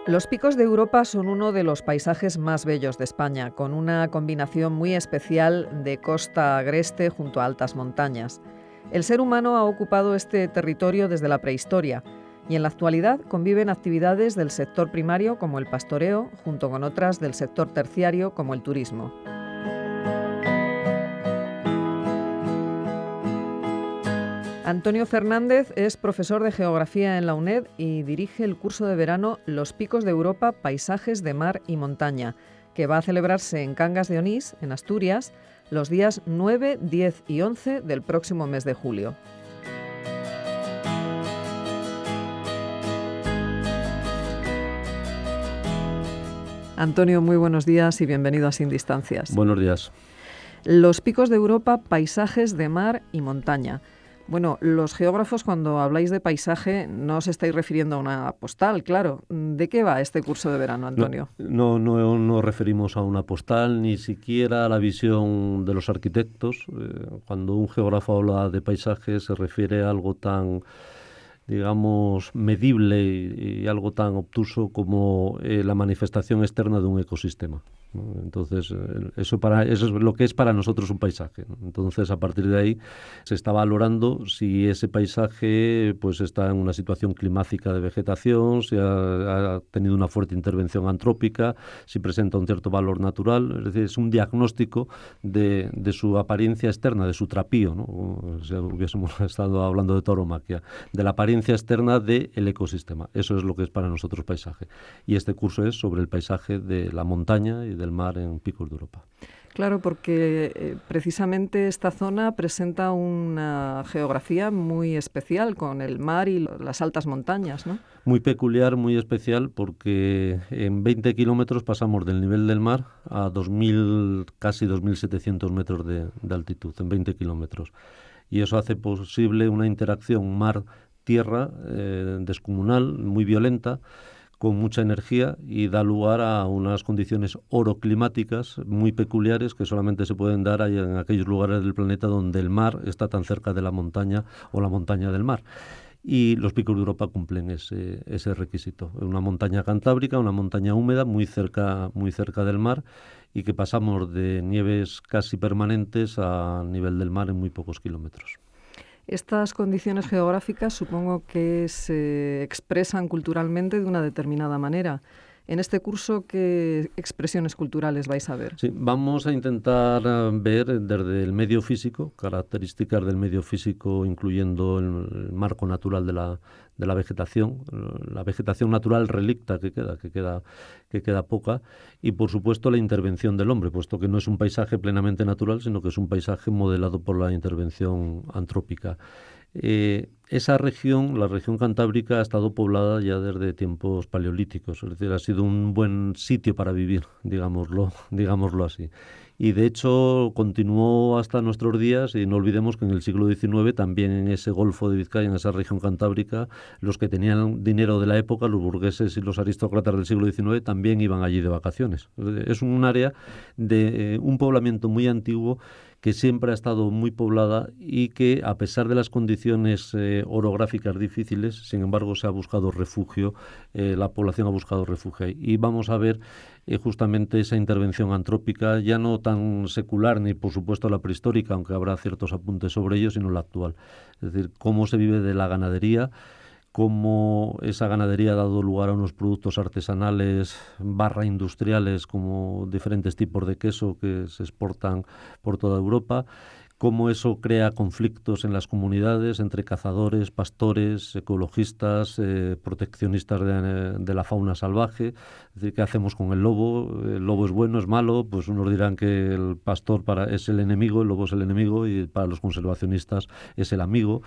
Los Picos de Europa son uno de los paisajes más bellos de España, con una combinación muy especial de costa agreste junto a altas montañas. El ser humano ha ocupado este territorio desde la prehistoria y en la actualidad conviven actividades del sector primario como el pastoreo, junto con otras del sector terciario como el turismo. Antonio Fernández es profesor de Geografía en la UNED y dirige el curso de verano Los Picos de Europa, Paisajes de Mar y Montaña, que va a celebrarse en Cangas de Onís, en Asturias, los días 9, 10 y 11 del próximo mes de julio. Antonio, muy buenos días y bienvenido a Sin Distancias. Buenos días. Los Picos de Europa, Paisajes de Mar y Montaña. Bueno, los geógrafos, cuando habláis de paisaje, no os estáis refiriendo a una postal, claro. ¿De qué va este curso de verano, Antonio? No referimos a una postal, ni siquiera a la visión de los arquitectos. Cuando un geógrafo habla de paisaje, se refiere a algo tan, digamos, medible y algo tan obtuso como la manifestación externa de un ecosistema, ¿no? Entonces, eso es lo que es para nosotros un paisaje, ¿no? Entonces, a partir de ahí, se está valorando si ese paisaje pues está en una situación climática de vegetación, si ha tenido una fuerte intervención antrópica, si presenta un cierto valor natural. Es decir, es un diagnóstico de su apariencia externa, de su trapío, ¿no? Si hubiésemos estado hablando de tauromaquia, de la apariencia externa del ecosistema. Eso es lo que es para nosotros paisaje. Y este curso es sobre el paisaje de la montaña y del mar en Picos de Europa. Claro, porque precisamente esta zona presenta una geografía muy especial con el mar y las altas montañas, ¿no? Muy peculiar, muy especial, porque en 20 kilómetros pasamos del nivel del mar a 2.000, casi 2.700 metros de altitud, en 20 kilómetros. Y eso hace posible una interacción mar-tierra descomunal, muy violenta, con mucha energía, y da lugar a unas condiciones oroclimáticas muy peculiares que solamente se pueden dar en aquellos lugares del planeta donde el mar está tan cerca de la montaña o la montaña del mar. Y los Picos de Europa cumplen ese requisito. Una montaña cantábrica, una montaña húmeda muy cerca del mar, y que pasamos de nieves casi permanentes a nivel del mar en muy pocos kilómetros. Estas condiciones geográficas supongo que se expresan culturalmente de una determinada manera. En este curso, ¿qué expresiones culturales vais a ver? Sí, vamos a intentar ver desde el medio físico, características del medio físico, incluyendo el marco natural de la vegetación, la vegetación natural relicta que queda poca, y por supuesto la intervención del hombre, puesto que no es un paisaje plenamente natural, sino que es un paisaje modelado por la intervención antrópica. Esa región, la región cantábrica, ha estado poblada ya desde tiempos paleolíticos, es decir, ha sido un buen sitio para vivir, digámoslo así. Y de hecho continuó hasta nuestros días, y no olvidemos que en el siglo XIX también en ese Golfo de Vizcaya, en esa región cantábrica, los que tenían dinero de la época, los burgueses y los aristócratas del siglo XIX, también iban allí de vacaciones. Es un área de un poblamiento muy antiguo que siempre ha estado muy poblada y que, a pesar de las condiciones orográficas difíciles, sin embargo se ha buscado refugio, la población ha buscado refugio ahí. Y vamos a ver justamente esa intervención antrópica, ya no tan secular ni por supuesto la prehistórica, aunque habrá ciertos apuntes sobre ello, sino la actual. Es decir, cómo se vive de la ganadería, cómo esa ganadería ha dado lugar a unos productos artesanales / industriales, como diferentes tipos de queso que se exportan por toda Europa, cómo eso crea conflictos en las comunidades entre cazadores, pastores, ecologistas, proteccionistas de la fauna salvaje. Es decir, ¿qué hacemos con el lobo? ¿El lobo es bueno, es malo? Pues unos dirán que el pastor es el enemigo, el lobo es el enemigo, y para los conservacionistas es el amigo.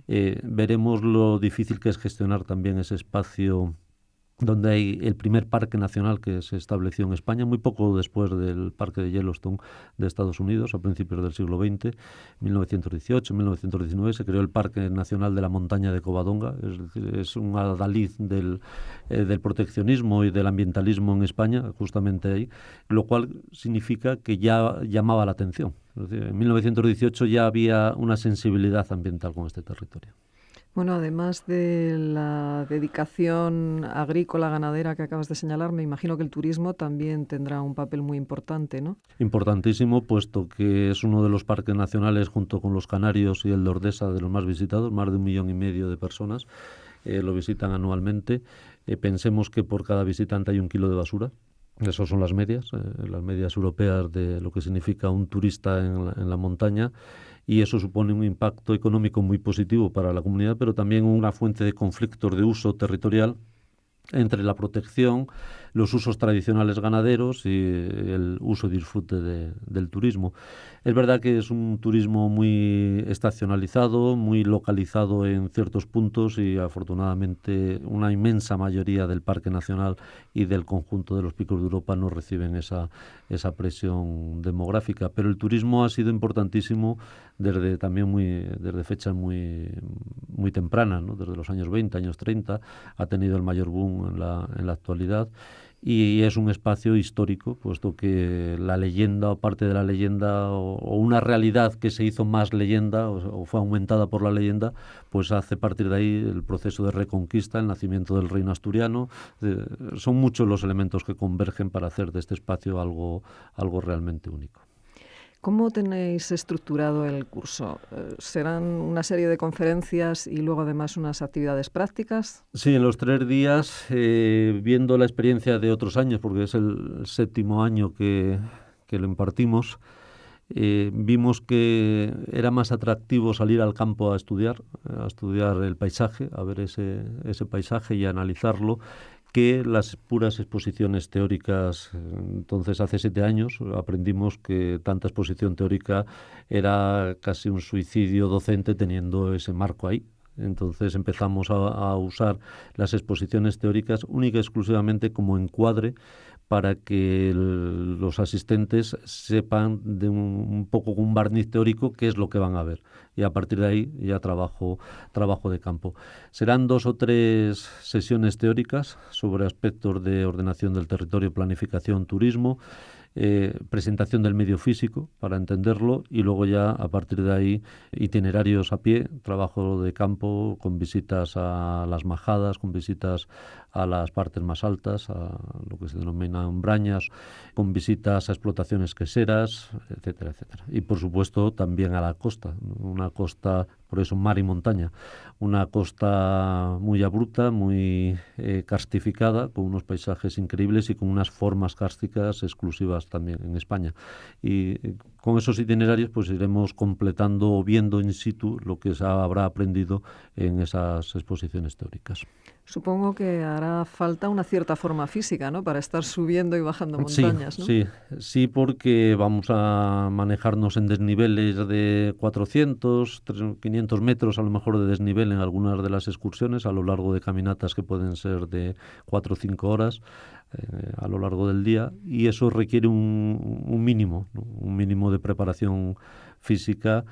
Veremos lo difícil que es gestionar también ese espacio donde hay el primer parque nacional que se estableció en España, muy poco después del parque de Yellowstone de Estados Unidos, a principios del siglo XX, 1918, 1919, se creó el Parque Nacional de la Montaña de Covadonga. Es decir, es un adalid del proteccionismo y del ambientalismo en España, justamente ahí, lo cual significa que ya llamaba la atención. Es decir, en 1918 ya había una sensibilidad ambiental con este territorio. Bueno, además de la dedicación agrícola, ganadera que acabas de señalar, me imagino que el turismo también tendrá un papel muy importante, ¿no? Importantísimo, puesto que es uno de los parques nacionales junto con los Canarios y el de Ordesa de los más visitados, más de 1,5 millones de personas lo visitan anualmente. Pensemos que por cada visitante hay 1 kilo de basura. Esas son las medias europeas de lo que significa un turista en la montaña, y eso supone un impacto económico muy positivo para la comunidad, pero también una fuente de conflictos de uso territorial entre la protección, los usos tradicionales ganaderos y el uso y disfrute del turismo. Es verdad que es un turismo muy estacionalizado, muy localizado en ciertos puntos, y afortunadamente una inmensa mayoría del Parque Nacional y del conjunto de los picos de Europa no reciben esa presión demográfica. Pero el turismo ha sido importantísimo desde fechas muy tempranas, ¿no? Desde los años 20, años 30, ha tenido el mayor boom en la actualidad, y es un espacio histórico, puesto que la leyenda o parte de la leyenda o una realidad que se hizo más leyenda o fue aumentada por la leyenda, pues hace partir de ahí el proceso de reconquista, el nacimiento del reino asturiano. Son muchos los elementos que convergen para hacer de este espacio algo realmente único. ¿Cómo tenéis estructurado el curso? ¿Serán una serie de conferencias y luego además unas actividades prácticas? Sí, en los 3 días, viendo la experiencia de otros años, porque es el 7.º año que lo impartimos, vimos que era más atractivo salir al campo a estudiar el paisaje, a ver ese paisaje y a analizarlo, que las puras exposiciones teóricas. Entonces, hace 7 años aprendimos que tanta exposición teórica era casi un suicidio docente teniendo ese marco ahí. Entonces empezamos a usar las exposiciones teóricas única y exclusivamente como encuadre para que los asistentes sepan de un poco con un barniz teórico qué es lo que van a ver. Y a partir de ahí ya trabajo de campo. Serán 2 o 3 sesiones teóricas sobre aspectos de ordenación del territorio, planificación, turismo, presentación del medio físico para entenderlo, y luego ya a partir de ahí itinerarios a pie, trabajo de campo con visitas a las majadas, con visitas a las partes más altas, a lo que se denominan brañas, con visitas a explotaciones queseras, etcétera, etcétera. Y por supuesto también a la costa, una costa, por eso mar y montaña, una costa muy abrupta, muy karstificada, con unos paisajes increíbles y con unas formas kársticas exclusivas también en España. Y con esos itinerarios pues iremos completando o viendo in situ lo que se habrá aprendido en esas exposiciones teóricas. Supongo que hará falta una cierta forma física, ¿no?, para estar subiendo y bajando montañas, ¿no? Sí, porque vamos a manejarnos en desniveles de 400, 500 metros a lo mejor de desnivel en algunas de las excursiones, a lo largo de caminatas que pueden ser de 4 o 5 horas a lo largo del día, y eso requiere un mínimo, ¿no? Un mínimo de preparación física,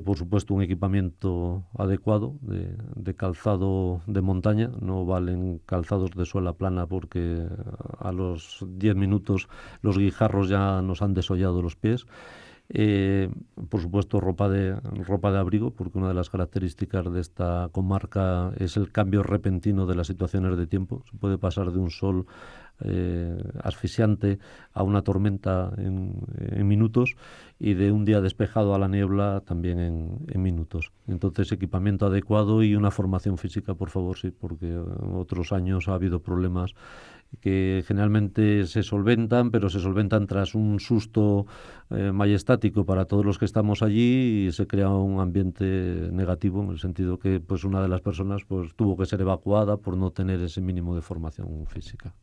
por supuesto un equipamiento adecuado de calzado de montaña. No valen calzados de suela plana, porque a los 10 minutos los guijarros ya nos han desollado los pies. Por supuesto ropa de abrigo, porque una de las características de esta comarca es el cambio repentino de las situaciones de tiempo. Se puede pasar de un sol asfixiante a una tormenta en minutos, y de un día despejado a la niebla también en minutos. Entonces, equipamiento adecuado y una formación física, por favor, sí, porque otros años ha habido problemas que generalmente se solventan, pero se solventan tras un susto majestático para todos los que estamos allí, y se crea un ambiente negativo, en el sentido que pues una de las personas pues tuvo que ser evacuada por no tener ese mínimo de formación física.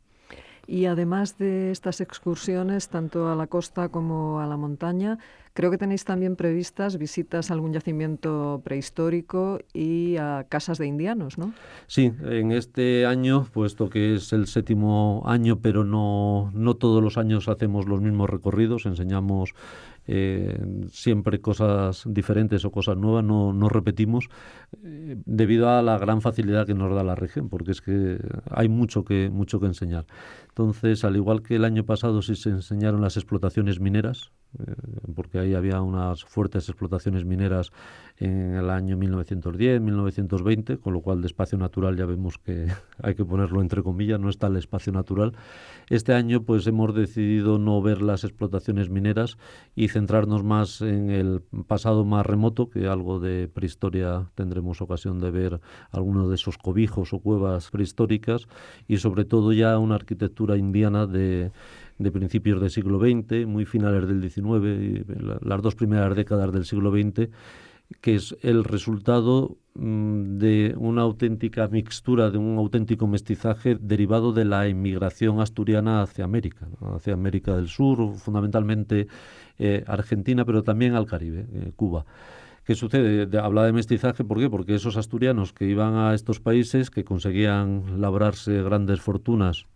Y además de estas excursiones, tanto a la costa como a la montaña, creo que tenéis también previstas visitas a algún yacimiento prehistórico y a casas de indianos, ¿no? Sí, en este año, puesto que es el 7.º año, pero no todos los años hacemos los mismos recorridos, enseñamos siempre cosas diferentes o cosas nuevas, no repetimos, debido a la gran facilidad que nos da la región, porque es que hay mucho que enseñar. Entonces, al igual que el año pasado sí se enseñaron las explotaciones mineras, porque ahí había unas fuertes explotaciones mineras en el año 1910, 1920, con lo cual de espacio natural ya vemos que hay que ponerlo entre comillas, no está el espacio natural. Este año pues hemos decidido no ver las explotaciones mineras y centrarnos más en el pasado más remoto, que algo de prehistoria tendremos ocasión de ver algunos de esos cobijos o cuevas prehistóricas, y sobre todo ya una arquitectura indiana de principios del siglo XX, muy finales del XIX, y las dos primeras décadas del siglo XX, que es el resultado de una auténtica mixtura, de un auténtico mestizaje derivado de la inmigración asturiana hacia América, ¿no? Hacia América del Sur, fundamentalmente Argentina, pero también al Caribe, Cuba. ¿Qué sucede? Habla de mestizaje, ¿por qué? Porque esos asturianos que iban a estos países, que conseguían labrarse grandes fortunas,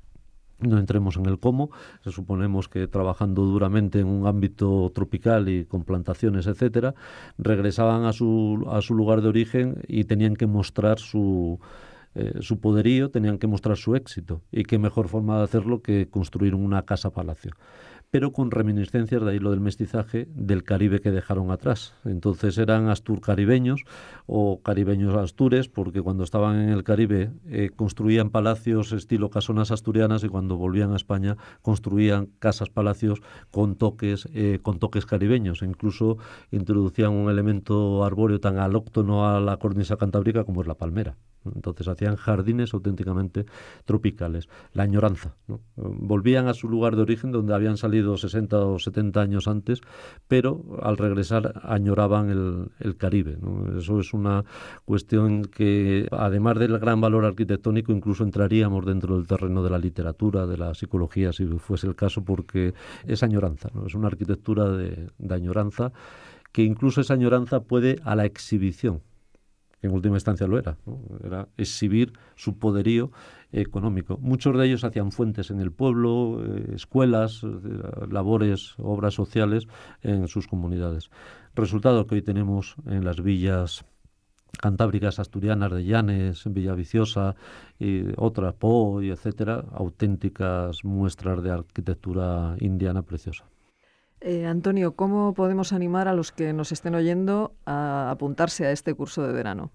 no entremos en el cómo, suponemos que trabajando duramente en un ámbito tropical y con plantaciones, etcétera, regresaban a su lugar de origen y tenían que mostrar su poderío, tenían que mostrar su éxito. Y qué mejor forma de hacerlo que construir una casa-palacio, pero con reminiscencias, de ahí lo del mestizaje, del Caribe que dejaron atrás. Entonces eran asturcaribeños o caribeños astures, porque cuando estaban en el Caribe construían palacios estilo casonas asturianas, y cuando volvían a España construían casas-palacios con toques caribeños, e incluso introducían un elemento arbóreo tan alóctono a la cornisa cantábrica como es la palmera. Entonces hacían jardines auténticamente tropicales. La añoranza, ¿no? Volvían a su lugar de origen donde habían salido 60 o 70 años antes, pero al regresar añoraban el Caribe, ¿no? Eso es una cuestión que, además del gran valor arquitectónico, incluso entraríamos dentro del terreno de la literatura, de la psicología, si fuese el caso, porque es añoranza, ¿no? Es una arquitectura de añoranza, que incluso esa añoranza puede a la exhibición, que en última instancia lo era, ¿no? Era exhibir su poderío económico. Muchos de ellos hacían fuentes en el pueblo, escuelas, labores, obras sociales en sus comunidades. Resultado que hoy tenemos en las villas cantábricas asturianas de Llanes, en Villaviciosa y otras, Po y etcétera, auténticas muestras de arquitectura indiana preciosa. Antonio, ¿cómo podemos animar a los que nos estén oyendo a apuntarse a este curso de verano?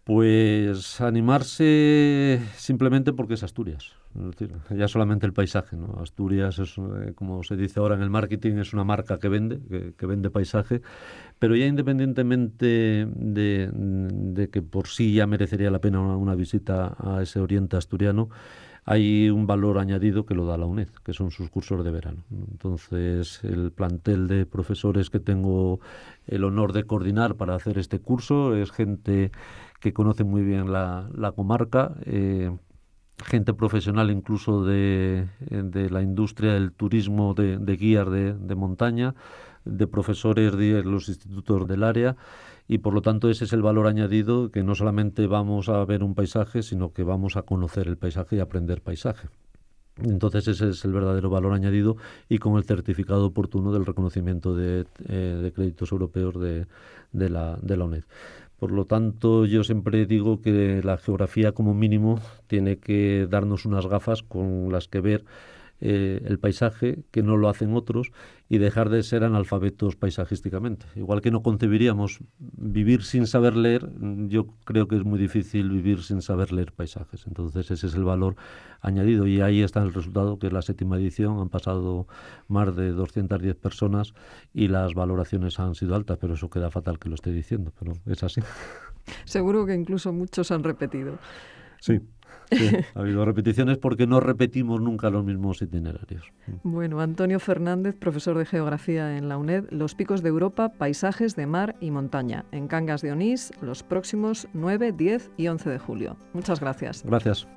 Pues animarse simplemente porque es Asturias. Es decir, ya solamente el paisaje, ¿no? Asturias es, como se dice ahora en el marketing, es una marca que vende paisaje, pero ya independientemente de que por sí ya merecería la pena una visita a ese oriente asturiano, hay un valor añadido que lo da la UNED, que son sus cursos de verano. Entonces, el plantel de profesores que tengo el honor de coordinar para hacer este curso es gente que conoce muy bien la comarca, gente profesional incluso de la industria del turismo, de guías de montaña, de profesores de los institutos del área, y por lo tanto ese es el valor añadido, que no solamente vamos a ver un paisaje, sino que vamos a conocer el paisaje y aprender paisaje. Entonces ese es el verdadero valor añadido, y con el certificado oportuno del reconocimiento de créditos europeos de la UNED. Por lo tanto, yo siempre digo que la geografía como mínimo tiene que darnos unas gafas con las que ver el paisaje, que no lo hacen otros, y dejar de ser analfabetos paisajísticamente. Igual que no concebiríamos vivir sin saber leer, yo creo que es muy difícil vivir sin saber leer paisajes. Entonces ese es el valor añadido, y ahí está el resultado, que es la 7ª edición. Han pasado más de 210 personas y las valoraciones han sido altas, pero eso queda fatal que lo esté diciendo, pero es así. Seguro que incluso muchos han repetido. Sí. Sí, ha habido repeticiones porque no repetimos nunca los mismos itinerarios. Bueno, Antonio Fernández, profesor de Geografía en la UNED, Los Picos de Europa, paisajes de mar y montaña, en Cangas de Onís, los próximos 9, 10 y 11 de julio. Muchas gracias. Gracias.